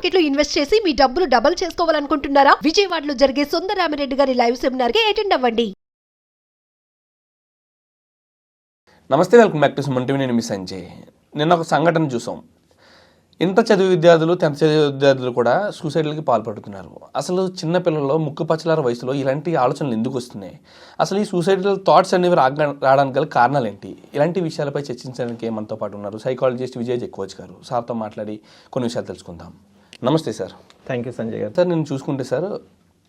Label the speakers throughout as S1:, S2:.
S1: Market లో invest చేసి మీ డబ్బులు డబుల్ చేసుకోవాలనుకుంటున్నారా? విజయవాడలో జరిగే సుందరరామిరెడ్డి గారి లైవ్ సెమినార్ కి అటెండ్ అవ్వండి.
S2: నమస్తే, welcome back to Suman TV. నేను మీ సంజయ్. నిన్న ఒక సంఘటన చూసాం. ఇంటర్ చదివే విద్యార్థులు, 10th చదివే విద్యార్థులు కూడా సూసైడ్లకి పాల్పడుతున్నారు. అసలు చిన్న పిల్లల్లో ముక్కు పచ్చలార వయసులో ఇలాంటి ఆలోచనలు ఎందుకు వస్తున్నాయి? అసలు ఈ సూసైడల్ థాట్స్ అనేవి రావడానికి గల కారణాలు ఏంటి? ఇలాంటి విషయాలపై చర్చించడానికి మనతో పాటు ఉన్నారు సైకాలజిస్ట్ విజయ్ జక్కోచ్ గారు. సార్తో మాట్లాడి కొన్ని విషయాలు తెలుసుకుందాం. నమస్తే సార్.
S3: థ్యాంక్ యూ సంజయ్ గారు.
S2: సార్, నేను చూసుకుంటే సార్,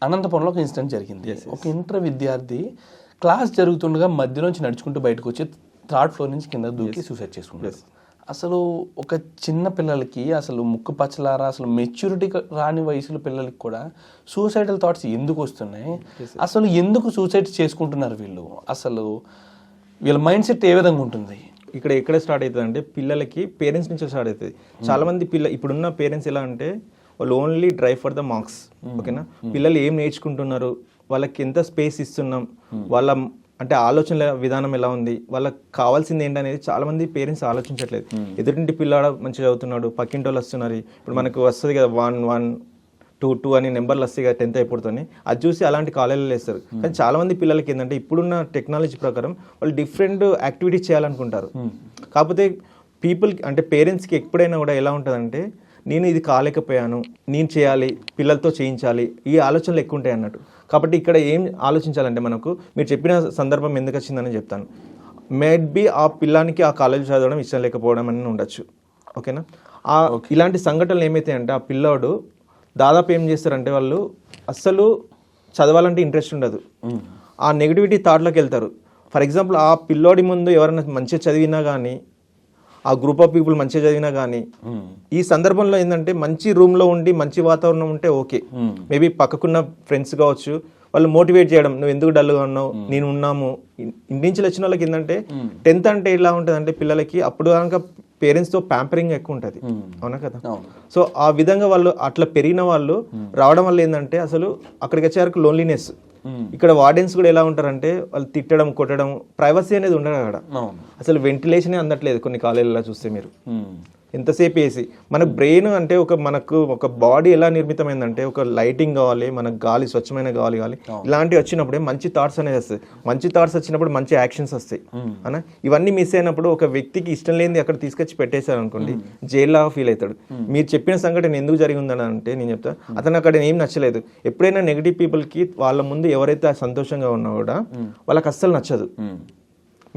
S2: అనంతపురంలో ఒక ఇన్సిడెంట్ జరిగింది. ఒక ఇంటర్ విద్యార్థి క్లాస్ జరుగుతుండగా మధ్యలోంచి నడుచుకుంటూ బయటకు వచ్చి 3rd ఫ్లోర్ నుంచి కింద దూకి సూసైడ్ చేసుకుంటారు. అసలు ఒక చిన్న పిల్లలకి అసలు ముక్కు పచ్చలారా, అసలు మెచ్యూరిటీ రాని వయసులో పిల్లలకి కూడా సూసైడల్ థాట్స్ ఎందుకు వస్తున్నాయి? అసలు ఎందుకు సూసైడ్ చేసుకుంటున్నారు వీళ్ళు? అసలు వీళ్ళ మైండ్ సెట్ ఏ విధంగా ఉంటుంది?
S3: ఎక్కడ స్టార్ట్ అవుతుంది అంటే పిల్లలకి పేరెంట్స్ నుంచి స్టార్ట్ అవుతుంది. చాలా మంది ఇప్పుడున్న పేరెంట్స్ ఎలా అంటే వాళ్ళు only drive for the marks. ఓకేనా, పిల్లలు ఏం నేర్చుకుంటున్నారు, వాళ్ళకి ఎంత స్పేస్ ఇస్తున్నాం, వాళ్ళ అంటే ఆలోచనల విధానం ఎలా ఉంది, వాళ్ళకి కావాల్సింది ఏంటనేది చాలా మంది పేరెంట్స్ ఆలోచించట్లేదు. ఎదుటింటి పిల్లాడ మంచిగా చదువుతున్నాడు, పక్కింటి వాళ్ళు వస్తున్నారు, ఇప్పుడు మనకు వస్తుంది కదా 1, 1, 2, 2 అని నెంబర్లు వస్తాయి కదా 10th అయిపోతుంది, అది చూసి అలాంటి కాలేజీలు వేస్తారు. కానీ చాలా మంది పిల్లలకి ఏంటంటే ఇప్పుడున్న టెక్నాలజీ ప్రకారం వాళ్ళు డిఫరెంట్ యాక్టివిటీస్ చేయాలనుకుంటారు. కాకపోతే అంటే పేరెంట్స్కి ఎప్పుడైనా కూడా ఎలా ఉంటుందంటే నేను ఇది కాలేకపోయాను, నేను చేయాలి, పిల్లలతో చేయించాలి, ఈ ఆలోచనలు ఎక్కువ ఉంటాయి అన్నట్టు. కాబట్టి ఇక్కడ ఏం ఆలోచించాలంటే మనకు మీరు చెప్పిన సందర్భం ఎందుకు వచ్చిందని చెప్తాను. మేడ్ బి ఆ పిల్లానికి ఆ కాలేజ్ చదవడం ఇష్టం లేకపోవడం అని ఉండొచ్చు. ఓకేనా, ఇలాంటి సంఘటనలు ఏమైతాయంటే ఆ పిల్లాడు దాదాపు ఏం చేస్తారంటే వాళ్ళు అస్సలు చదవాలంటే ఇంట్రెస్ట్ ఉండదు, ఆ నెగిటివిటీ థాట్లోకి వెళ్తారు. ఫర్ ఎగ్జాంపుల్ ఆ పిల్లోడి ముందు ఎవరైనా మంచిగా చదివినా కానీ, ఆ గ్రూప్ ఆఫ్ పీపుల్ మంచిగా చదివినా కానీ, ఈ సందర్భంలో ఏంటంటే మంచి రూమ్లో ఉండి మంచి వాతావరణం ఉంటే ఓకే, మేబీ పక్కకున్న ఫ్రెండ్స్ కావచ్చు, వాళ్ళు మోటివేట్ చేయడం, నువ్వు ఎందుకు డల్గా ఉన్నావు, నేను ఉన్నాము. ఇంటి నుంచి వచ్చిన వాళ్ళకి ఏంటంటే 10th అంటే ఎలా ఉంటుంది అంటే పిల్లలకి అప్పుడు కనుక పేరెంట్స్తో ప్యాంపరింగ్ ఎక్కువ ఉంటుంది. అవునా కదా? సో ఆ విధంగా వాళ్ళు అట్లా పెరిగిన వాళ్ళు రావడం వల్ల ఏంటంటే అసలు అక్కడికి వచ్చేవరకు లోన్లీనెస్. ఇక్కడ వార్డెన్స్ కూడా ఎలా ఉంటారంటే వాళ్ళు తిట్టడం, కొట్టడం, ప్రైవసీ అనేది ఉండదు అక్కడ. అసలు వెంటిలేషనే అందట్లేదు కొన్ని కాలేజీలలో చూస్తే మీరు. ఎంతసేపు వేసి మన బ్రెయిన్ అంటే మనకు ఒక బాడీ ఎలా నిర్మితమైందంటే ఒక లైటింగ్ కావాలి, మనకు గాలి, స్వచ్ఛమైన గాలి కావాలి. ఇలాంటివి వచ్చినప్పుడే మంచి థాట్స్ అనేది వస్తాయి. మంచి థాట్స్ వచ్చినప్పుడు మంచి యాక్షన్స్ వస్తాయి అన్న. ఇవన్నీ మిస్ అయినప్పుడు ఒక వ్యక్తికి ఇష్టం లేనిది అక్కడ తీసుకొచ్చి పెట్టేశారు అనుకోండి, జైల్లో ఫీల్ అవుతాడు. మీరు చెప్పిన సంఘటన ఎందుకు జరిగిందని అంటే నేను చెప్తా, అతను అక్కడ ఏం నచ్చలేదు. ఎప్పుడైనా నెగిటివ్ పీపుల్కి వాళ్ళ ముందు ఎవరైతే సంతోషంగా ఉన్నా కూడా వాళ్ళకి అస్సలు నచ్చదు.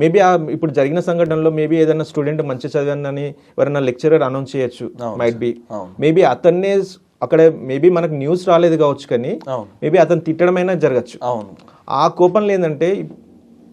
S3: మేబీ ఇప్పుడు జరిగిన సంఘటనలో మేబీ ఏదైనా స్టూడెంట్ మంచి చదివానని ఎవరైనా లెక్చరర్ అనౌన్స్ చేయొచ్చు, మైట్ బి. మేబీ అతన్నే అక్కడ మేబీ మనకు న్యూస్ రాలేదు కావచ్చు, కానీ మేబీ అతను తిట్టడమైనా జరగచ్చు. ఆ కోపంలో ఏంటంటే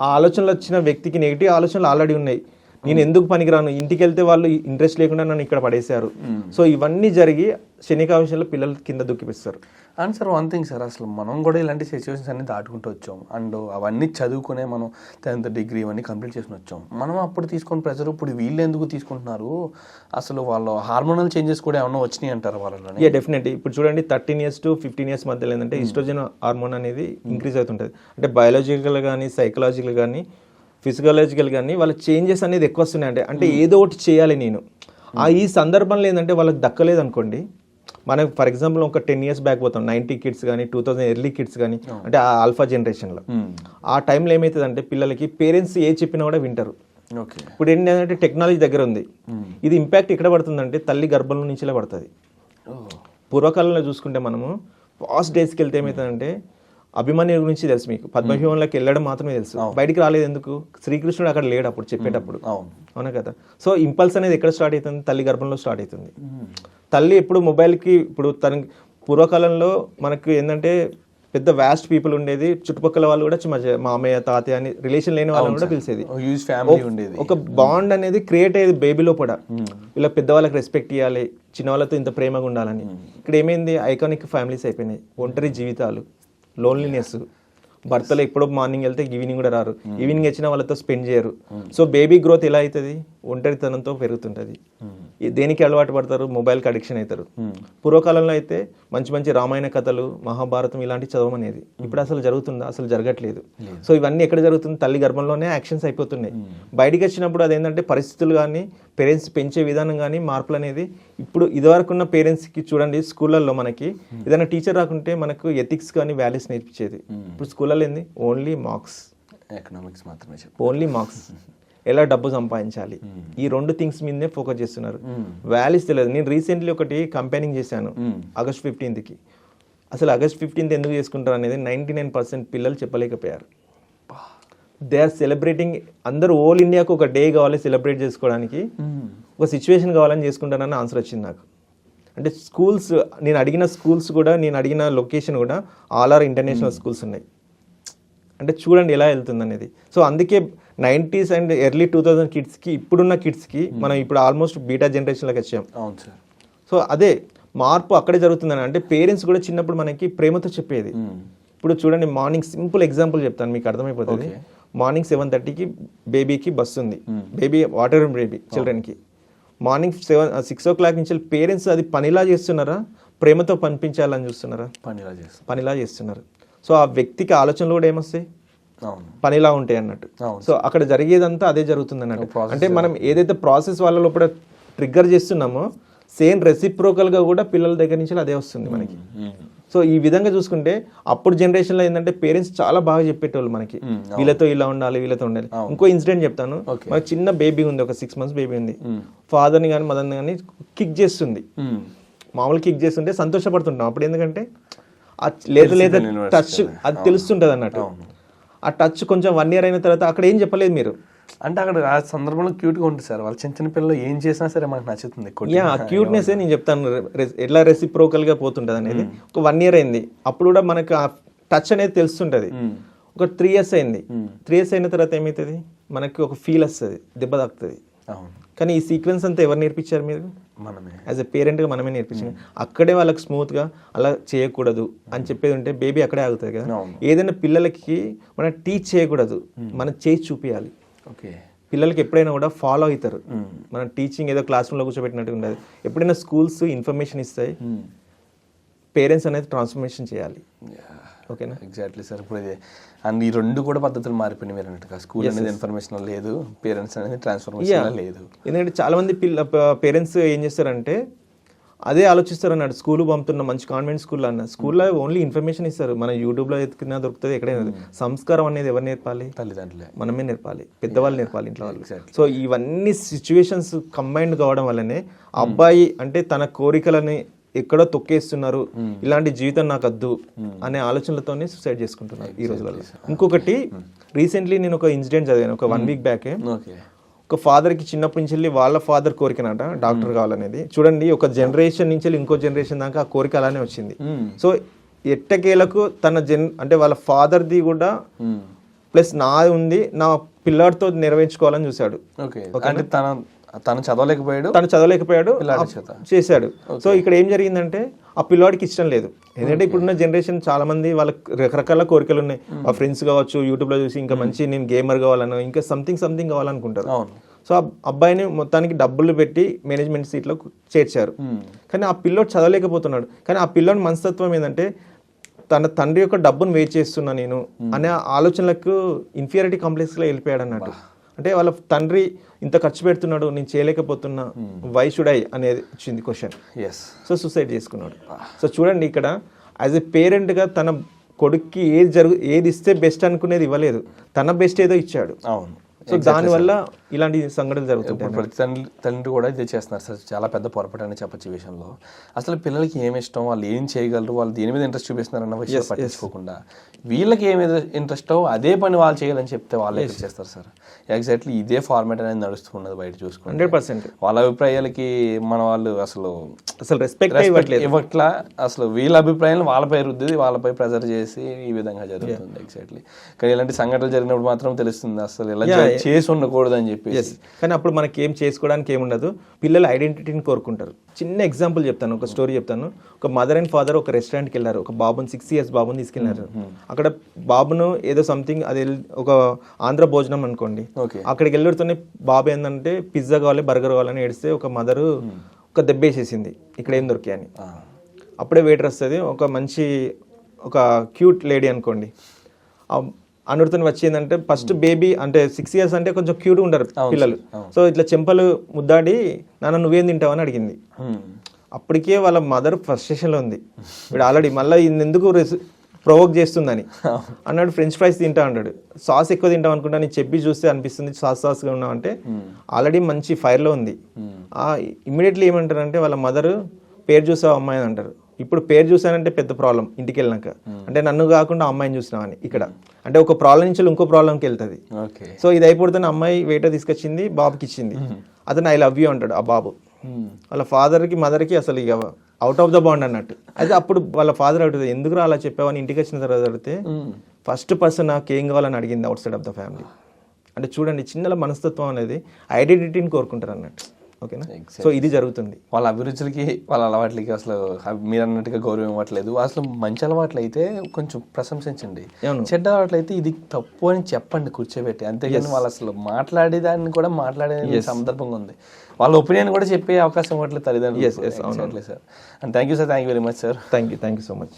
S3: ఆ ఆలోచనలు వచ్చిన వ్యక్తికి నెగిటివ్ ఆలోచనలు ఆల్రెడీ ఉన్నాయి. నేను ఎందుకు పనికిరాను, ఇంటికి వెళ్తే వాళ్ళు ఇంట్రెస్ట్ లేకుండా నన్ను ఇక్కడ పడేశారు. సో ఇవన్నీ జరిగి శనికా విషయంలో పిల్లలు కింద దుఃఖిపిస్తారు.
S2: And sir, one thing sir, అసలు మనం కూడా ఇలాంటి సిచ్యువేషన్స్ అన్ని దాటుకుంటూ వచ్చాం. అండ్ అవన్నీ చదువుకునే మనం 10th డిగ్రీ ఇవన్నీ కంప్లీట్ చేసుకుని వచ్చాం. మనం అప్పుడు తీసుకుని ప్రెజర్ ఇప్పుడు వీళ్ళు ఎందుకు తీసుకుంటున్నారు? అసలు వాళ్ళ హార్మోనల్ చేంజెస్ కూడా ఏమన్నా వచ్చినాయి అంటారు వాళ్ళలో?
S3: డెఫినెట్లీ. ఇప్పుడు చూడండి 13 years to 15 years మధ్యలో ఏంటంటే ఈస్ట్రోజన్ హార్మోన్ అనేది ఇంక్రీజ్ అవుతుంటుంది. అంటే బయాలజికల్ కానీ, సైకలాజికల్ కానీ, ఫిజికలాజికల్ కానీ వాళ్ళ చేంజెస్ అనేది ఎక్కువ వస్తున్నాయి. అంటే ఏదో ఒకటి చేయాలి నేను. ఈ సందర్భంలో ఏంటంటే వాళ్ళకి దక్కలేదు అనుకోండి, మనకు ఫర్ ఎగ్జాంపుల్ ఒక 10 years బ్యాక్ పోతాం, 90 kids కానీ, 2000 ఎర్లీ కిడ్స్ కానీ, అంటే ఆ ఆల్ఫా జనరేషన్లో ఆ టైంలో ఏమవుతుంది అంటే పిల్లలకి పేరెంట్స్ ఏ చెప్పినా కూడా వింటారు. ఇప్పుడు ఏంటంటే టెక్నాలజీ దగ్గర ఉంది, ఇది ఇంపాక్ట్ ఎక్కడ పడుతుందంటే తల్లి గర్భంలో నుంచిలా పడుతుంది. పూర్వకాలంలో చూసుకుంటే మనము ఫాస్ట్ డేస్కి వెళ్తే ఏమవుతుందంటే అభిమన్యు గురించి తెలుసు మీకు, పద్మవ్యూహంలోకి వెళ్ళడం మాత్రమే తెలుసు, బయటికి రాలేదు. ఎందుకు? శ్రీకృష్ణుడు అక్కడ లేడు అప్పుడు చెప్పేటప్పుడు. అవునా కదా? సో ఇంపల్స్ అనేది ఎక్కడ స్టార్ట్ అవుతుంది? తల్లి గర్భంలో స్టార్ట్ అవుతుంది. తల్లి ఎప్పుడు మొబైల్కి, ఇప్పుడు తన పూర్వకాలంలో మనకు ఏంటంటే పెద్ద వ్యాస్ట్ పీపుల్ ఉండేది, చుట్టుపక్కల వాళ్ళు కూడా మామయ్య, తాతయ్య అని రిలేషన్ లేని వాళ్ళని కూడా పిలిచేది. ఒక బాండ్ అనేది క్రియేట్ అయ్యేది బేబీలో కూడా. ఇలా పెద్దవాళ్ళకి రెస్పెక్ట్ ఇవ్వాలి, చిన్నవాళ్ళతో ఇంత ప్రేమగా ఉండాలని. ఇక్కడ ఏమైంది? ఐకానిక్ ఫ్యామిలీస్ అయిపోయినాయి, ఒంటరి జీవితాలు, లోన్లీనెస్. భర్తలు ఎప్పుడో మార్నింగ్ వెళ్తే ఈవినింగ్ కూడా రారు, ఈవినింగ్ వచ్చిన వాళ్ళతో స్పెండ్ చేయరు. సో బేబీ గ్రోత్ ఎలా అవుతుంది? ఒంటరితనంతో పెరుగుతుంటుంది. దేనికి అలవాటు పడతారు? మొబైల్కి అడిక్షన్ అవుతారు. పూర్వకాలంలో అయితే మంచి మంచి రామాయణ కథలు, మహాభారతం ఇలాంటివి చదవమనేది. ఇప్పుడు అసలు జరుగుతుందా? అసలు జరగట్లేదు. సో ఇవన్నీ ఎక్కడ జరుగుతుంది? తల్లి గర్భంలోనే యాక్షన్స్ అయిపోతున్నాయి. బయటికి వచ్చినప్పుడు అదేంటంటే పరిస్థితులు కానీ, పేరెంట్స్ పెంచే విధానం కానీ మార్పులు అనేది ఇప్పుడు ఇదివరకు ఉన్న పేరెంట్స్కి చూడండి, స్కూళ్ళల్లో మనకి ఏదైనా టీచర్ రాకుంటే మనకు ఎథిక్స్ కానీ వాల్యూస్ నేర్పించేది. ఇప్పుడు స్కూళ్ళల్లో ఏంది? ఓన్లీ మార్క్స్,
S2: ఎకనామిక్స్ మాత్రమే
S3: ఓన్లీ మార్క్స్, ఎలా డబ్బు సంపాదించాలి, ఈ 2 థింగ్స్ మీదనే ఫోకస్ చేస్తున్నారు. వాల్యూస్ తెలియదు. నేను రీసెంట్లీ ఒకటి కంపెయినింగ్ చేశాను ఆగస్ట్ 15కి. అసలు ఆగస్ట్ 15th ఎందుకు చేసుకుంటారు అనేది 99% పిల్లలు చెప్పలేకపోయారు. దే ఆర్ సెలబ్రేటింగ్, అందరూ ఓల్ ఇండియాకు ఒక డే కావాలి సెలబ్రేట్ చేసుకోవడానికి, ఒక సిచ్యువేషన్ కావాలని చేసుకుంటారని ఆన్సర్ వచ్చింది నాకు. అంటే స్కూల్స్, నేను అడిగిన స్కూల్స్ కూడా, నేను అడిగిన లొకేషన్ కూడా ఆల్ ఆర్ ఇంటర్నేషనల్ స్కూల్స్ ఉన్నాయి. అంటే చూడండి ఎలా వెళ్తుంది అనేది. సో అందుకే 90s అండ్ ఎర్లీ 2000 కిడ్స్కి ఇప్పుడున్న కిడ్స్కి మనం ఇప్పుడు ఆల్మోస్ట్ బీటా జనరేషన్లోకి వచ్చాం.
S2: అవును సార్.
S3: సో అదే మార్పు అక్కడే జరుగుతుందని. అంటే పేరెంట్స్ కూడా చిన్నప్పుడు మనకి ప్రేమతో చెప్పేది. ఇప్పుడు చూడండి, మార్నింగ్ సింపుల్ ఎగ్జాంపుల్ చెప్తాను మీకు అర్థమైపోతుంది. మార్నింగ్ 7:30కి బేబీకి బస్సు ఉంది, బేబీ వాటర్ బేబీ చిల్డ్రన్కి. మార్నింగ్ 6 o'clock నుంచి పేరెంట్స్ అది పనిలా చేస్తున్నారా, ప్రేమతో పంపించాలని చూస్తున్నారా? పనిలా చేస్తున్నారు. సో ఆ వ్యక్తికి ఆలోచనలు కూడా ఏమొస్తాయి? పనిలా ఉంటాయి అన్నట్టు. సో అక్కడ జరిగేదంతా అదే జరుగుతుంది అన్నట్టు. అంటే మనం ఏదైతే ప్రాసెస్ వాళ్ళ లోపల ట్రిగ్గర్ చేస్తున్నామో సేమ్ రెసిప్రోకల్గా కూడా పిల్లల దగ్గర నుంచి అదే వస్తుంది మనకి. సో ఈ విధంగా చూసుకుంటే అప్పుడు జనరేషన్లో ఏంటంటే పేరెంట్స్ చాలా బాగా చెప్పేటోళ్ళు మనకి, వీళ్ళతో ఇలా ఉండాలి, వీళ్ళతో ఉండాలి. ఇంకో ఇన్సిడెంట్ చెప్తాను. మనకి చిన్న బేబీ ఉంది, ఒక 6 months బేబీ ఉంది. ఫాదర్ని కానీ మదర్ని కానీ కిక్ చేస్తుంది. మామూలు కిక్ చేస్తుంటే సంతోషపడుతుంటాం అప్పుడు, ఎందుకంటే లేదా టచ్ అది తెలుస్తుంటది అన్నట్టు. ఆ టచ్ కొంచెం 1 year అయిన తర్వాత అక్కడ ఏం చెప్పలేదు మీరు.
S2: అంటే అక్కడ ఆ సందర్భంలో క్యూట్గా ఉంటుంది సార్. వాళ్ళు చిన్న చిన్న పిల్లలు ఏం చేసినా సరే మనకు నచ్చుతుంది.
S3: ఆ క్యూట్నెస్ నేను చెప్తాను ఎట్లా రెసిప్రోకల్గా పోతుంటుంది అనేది. ఒక 1 year అయింది, అప్పుడు కూడా మనకు ఆ టచ్ అనేది తెలుస్తుంటుంది. ఒక 3 years అయింది. 3 years అయిన తర్వాత ఏమవుతుంది? మనకి ఒక ఫీల్ వస్తుంది, దెబ్బ తాకుతుంది. కానీ ఈ సీక్వెన్స్ అంతా ఎవరు నేర్పించారు? మీరు, మనమే. యాజ్ ఎ పేరెంట్గా మనమే నేర్పించాం. అక్కడే వాళ్ళకి స్మూత్గా అలా చేయకూడదు అని చెప్పేది ఉంటే బేబీ అక్కడే ఆగుతుంది కదా. ఏదైనా పిల్లలకి మనం టీచ్ చేయకూడదు, మనం చేసి చూపించాలి. పిల్లలకి ఎప్పుడైనా కూడా ఫాలో అవుతారు. మన టీచింగ్ ఏదో క్లాస్ రూమ్లో కూర్చోబెట్టినట్టు ఉండదు. ఎప్పుడైనా స్కూల్స్ ఇన్ఫర్మేషన్ ఇస్తాయి, పేరెంట్స్ అనేది ట్రాన్స్ఫర్మేషన్ చేయాలి. ఓకేనా?
S2: Exactly sir. ఇప్పుడు ఇది అండ్ ఈ 2 కూడా పద్ధతులు మారిపోయినాయి మీరు అన్నట్టుగా. స్కూల్ అనేది ఇన్ఫర్మేషన్ లేదు, పేరెంట్స్ అనేది ట్రాన్స్ఫర్మేషన్ లేదు.
S3: ఎందుకంటే చాలా మంది పేరెంట్స్ ఏం చేస్తారంటే అదే ఆలోచిస్తారు అన్నాడు. స్కూల్ పంపుతున్న మంచి కాన్వెంట్ స్కూల్ అన్న, స్కూల్లో ఓన్లీ ఇన్ఫర్మేషన్ ఇస్తారు. మన యూట్యూబ్లో ఎత్తుకున్నా దొరుకుతుంది, ఎక్కడైనా. సంస్కారం అనేది ఎవరు నేర్పాలి? తల్లిదండ్రులే, మనమే నేర్పాలి, పెద్దవాళ్ళు నేర్పాలి, ఇంట్లో వాళ్ళు. సో ఇవన్నీ సిచ్యువేషన్స్ కంబైన్డ్ కావడం వల్లనే అబ్బాయి అంటే తన కోరికలని ఎక్కడో తొక్కేస్తున్నారు, ఇలాంటి జీవితం నాకు వద్దు అనే ఆలోచనలతోనే సూసైడ్ చేసుకుంటున్నారు ఈ రోజులలో. ఇంకొకటి రీసెంట్లీ నేను ఒక ఇన్సిడెంట్ చదివాను, ఒక 1 week బ్యాకే. ఒక ఫాదర్కి చిన్నప్పటి నుంచి వాళ్ళ ఫాదర్ కోరికనట డాక్టర్ కావాలనేది. చూడండి, ఒక జనరేషన్ నుంచి ఇంకో జనరేషన్ దాకా ఆ కోరిక అలానే వచ్చింది. సో ఎట్టకేలకు తన అంటే వాళ్ళ ఫాదర్ది కూడా ప్లస్ నా ఉంది, నా పిల్లాడితో నెరవేర్చుకోవాలని చూశాడు.
S2: తను చదవలేకపోయాడు
S3: చేశాడు. సో ఇక్కడ ఏం జరిగిందంటే ఆ పిల్లవాడికి ఇష్టం లేదు. ఎందుకంటే ఇప్పుడున్న జనరేషన్ చాలా మంది వాళ్ళకి రకరకాల కోరికలు ఉన్నాయి. ఆ ఫ్రెండ్స్ కావచ్చు, యూట్యూబ్లో చూసి ఇంకా మంచి నేను గేమర్ కావాలనో ఇంకా సంథింగ్ కావాలనుకుంటారు. సో ఆ అబ్బాయిని మొత్తానికి డబ్బులు పెట్టి మేనేజ్మెంట్ సీట్లో చేర్చారు. కానీ ఆ పిల్లోడు చదవలేకపోతున్నాడు. కానీ ఆ పిల్లోడి మనస్తత్వం ఏంటంటే తన తండ్రి యొక్క డబ్బును వేస్ట్ చేస్తున్నా నేను అనే ఆలోచనలకు ఇన్ఫీరియారిటీ కాంప్లెక్స్లో వెళ్ళిపోయాడు అన్నట్టు. అంటే వాళ్ళ తండ్రి ఇంత ఖర్చు పెడుతున్నాడు, నేను చేయలేకపోతున్నా, వై షుడ్ ఐ అనేది వచ్చింది క్వశ్చన్. సో సూసైడ్ చేసుకున్నాడు. సో చూడండి, ఇక్కడ యాజ్ ఎ పేరెంట్గా తన కొడుక్కి ఏది ఇస్తే బెస్ట్ అనుకునేది ఇవ్వలేదు, తన బెస్ట్ ఏదో ఇచ్చాడు. సో దానివల్ల ఇలాంటి సంఘటనలు జరుగుతుంటాయి.
S2: ప్రతి తండ్రి కూడా ఇదే చేస్తున్నారు సార్. చాలా పెద్ద పొరపాటు అని చెప్పచ్చు ఈ విషయంలో. అసలు పిల్లలకి ఏమి ఇష్టం, వాళ్ళు ఏం చేయగలరు, వాళ్ళు దేని మీద ఇంట్రెస్ట్ చూపిస్తున్నారు అన్న విషయం పట్టించుకోకుండా వీళ్ళకి ఏమి ఇంట్రెస్టో అదే పని వాళ్ళు చేయాలని చెప్తే వాళ్ళు ఎక్కడ చేస్తారు సార్. ఎగ్జాక్ట్లీ ఇదే ఫార్మాట్ అనేది నడుస్తున్నది బయట చూసుకుంటే.
S3: 100%
S2: వాళ్ళ అభిప్రాయాలకి మన వాళ్ళు అసలు
S3: రెస్పెక్ట్
S2: ఇవ్వట్లా. అసలు వీళ్ళ అభిప్రాయాలను వాళ్ళపై రుద్ది, వాళ్ళపై ప్రెజర్ చేసి ఈ విధంగా జరుగుతుంది. ఎగ్జాక్ట్లీ. కానీ ఇలాంటి సంఘటనలు జరిగినప్పుడు మాత్రం తెలుస్తుంది అసలు ఇలా చేసి ఉండకూడదు అని చెప్పి. చెప్పేసి.
S3: కానీ అప్పుడు మనకి ఏం చేసుకోవడానికి ఏముండదు, పిల్లల ఐడెంటిటీని కోరుకుంటారు. చిన్న ఎగ్జాంపుల్ చెప్తాను, ఒక స్టోరీ చెప్తాను. ఒక మదర్ అండ్ ఫాదర్ ఒక రెస్టారెంట్కి వెళ్ళారు, ఒక బాబుని 6 years బాబుని తీసుకెళ్లారు. అక్కడ బాబును ఏదో సంథింగ్ అది ఒక ఆంధ్ర భోజనం అనుకోండి, అక్కడికి వెళ్ళుతూనే బాబు ఏంటంటే పిజ్జా కావాలి బర్గర్ కావాలని ఏడిస్తే ఒక మదరు ఒక దెబ్బేసేసింది, ఇక్కడ ఏం దొరికాయని. అప్పుడే వెయిటర్ వస్తుంది, ఒక క్యూట్ లేడీ అనుకోండి, అనుడితో వచ్చిందంటే ఫస్ట్ బేబీ అంటే 6 years అంటే కొంచెం క్యూట్గా ఉండరు పిల్లలు. సో ఇట్లా చెంపలు ముద్దాడి నాన్న నువ్వేం తింటావని అడిగింది. అప్పటికే వాళ్ళ మదర్ ఫ్రస్ట్రేషన్లో ఉంది, వీడు ఆల్రెడీ మళ్ళీ ఎందుకు ప్రొవోక్ చేస్తుందని అన్నాడు. ఫ్రెంచ్ ఫ్రైస్ తింటా అన్నాడు, సాస్ ఎక్కువ తింటాం అనుకుంటా, నేను చెప్పి చూస్తే అనిపిస్తుంది సాస్గా ఉన్నావు అంటే ఆల్రెడీ మంచి ఫైర్లో ఉంది. ఇమ్మీడియట్లీ ఏమంటారంటే వాళ్ళ మదర్ పేరు చూసావు అమ్మాయి అని అంటారు. ఇప్పుడు పేరు చూసానంటే పెద్ద ప్రాబ్లం, ఇంటికి వెళ్ళినాక అంటే నన్ను కాకుండా అమ్మాయిని చూసినావని ఇక్కడ అంటే ఒక ప్రాబ్లం నుంచి ఇంకో ప్రాబ్లంకి వెళ్తుంది. సో ఇది అయిపోతున్న అమ్మాయి వెయిటర్ తీసుకొచ్చింది, బాబుకి ఇచ్చింది, అతను ఐ లవ్ యూ అంటాడు ఆ బాబు. వాళ్ళ ఫాదర్కి మదర్కి అసలు ఇక అవుట్ ఆఫ్ ద బాండ్ అన్నట్టు. అయితే అప్పుడు వాళ్ళ ఫాదర్ అడుగుతుంది, ఎందుకు అలా చెప్పావని ఇంటికి వచ్చిన తర్వాత అడిగితే ఫస్ట్ పర్సన్ నాకు ఏం కావాలని అడిగింది out side of the family. అంటే చూడండి, చిన్నల మనస్తత్వం అనేది ఐడెంటిటీని కోరుకుంటారు అన్నట్టు. ఓకేనా, సో ఇది జరుగుతుంది.
S2: వాళ్ళ అభిరుచులకి వాళ్ళ అలవాట్లకి అసలు మీరు అన్నట్టుగా గౌరవం ఇవ్వట్లేదు. అసలు మంచి అలవాట్లు అయితే కొంచెం ప్రశంసించండి, చెడ్డ అలవాట్లు అయితే ఇది తప్పు అని చెప్పండి కూర్చోబెట్టి. అంతేగాని వాళ్ళు అసలు మాట్లాడేదాన్ని కూడా మాట్లాడే సందర్భంగా ఉంది, వాళ్ళ ఒపీనియన్ కూడా చెప్పే అవకాశం ఇవ్వట్లేదు తల్లిదండ్రులు. Sir, and thank you sir, thank you very much sir.
S3: Thank you so much.